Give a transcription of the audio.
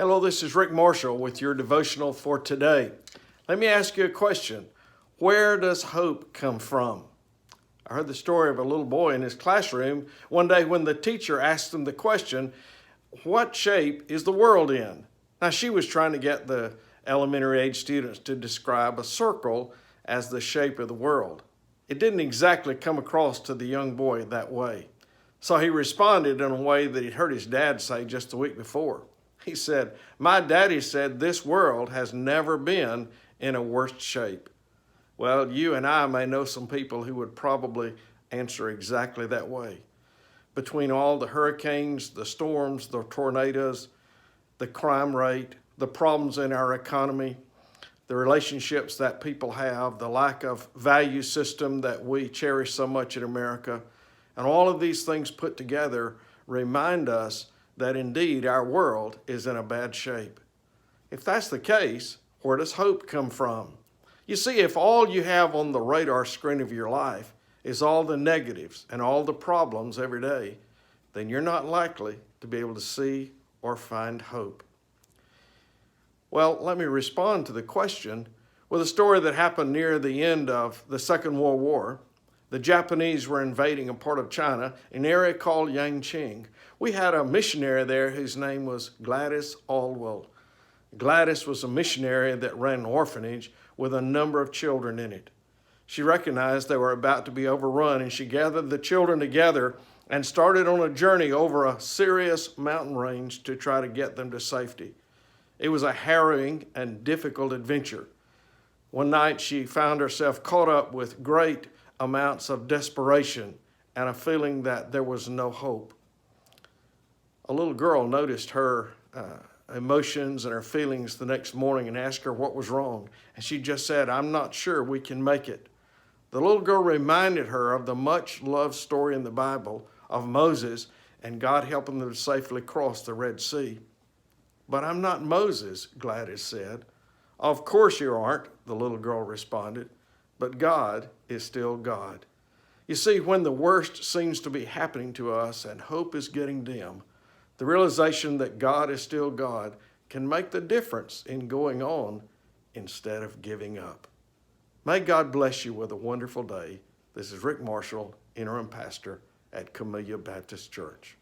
Hello, this is Rick Marshall with your devotional for today. Let me ask you a question. Where does hope come from? I heard the story of a little boy in his classroom one day when the teacher asked him the question, what shape is the world in? Now, she was trying to get the elementary age students to describe a circle as the shape of the world. It didn't exactly come across to the young boy that way. So he responded in a way that he'd heard his dad say just the week before. He said, "My daddy said this world has never been in a worse shape." Well, you and I may know some people who would probably answer exactly that way. Between all the hurricanes, the storms, the tornadoes, the crime rate, the problems in our economy, the relationships that people have, the lack of value system that we cherish so much in America, and all of these things put together remind us that indeed our world is in a bad shape. If that's the case, where does hope come from? You see, if all you have on the radar screen of your life is all the negatives and all the problems every day, then you're not likely to be able to see or find hope. Well, let me respond to the question with a story that happened near the end of the Second World War. The Japanese were invading a part of China, an area called Yangqing. We had a missionary there whose name was Gladys Aldwell. Gladys was a missionary that ran an orphanage with a number of children in it. She recognized they were about to be overrun, and she gathered the children together and started on a journey over a serious mountain range to try to get them to safety. It was a harrowing and difficult adventure. One night she found herself caught up with great amounts of desperation and a feeling that there was no hope. A little girl noticed her emotions and her feelings the next morning and asked her what was wrong. And she just said, "I'm not sure we can make it." The little girl reminded her of the much loved story in the Bible of Moses and God helping them to safely cross the Red Sea. "But I'm not Moses," Gladys said. "Of course you aren't," the little girl responded. "But God is still God." You see, when the worst seems to be happening to us and hope is getting dim, the realization that God is still God can make the difference in going on instead of giving up. May God bless you with a wonderful day. This is Rick Marshall, Interim Pastor at Camellia Baptist Church.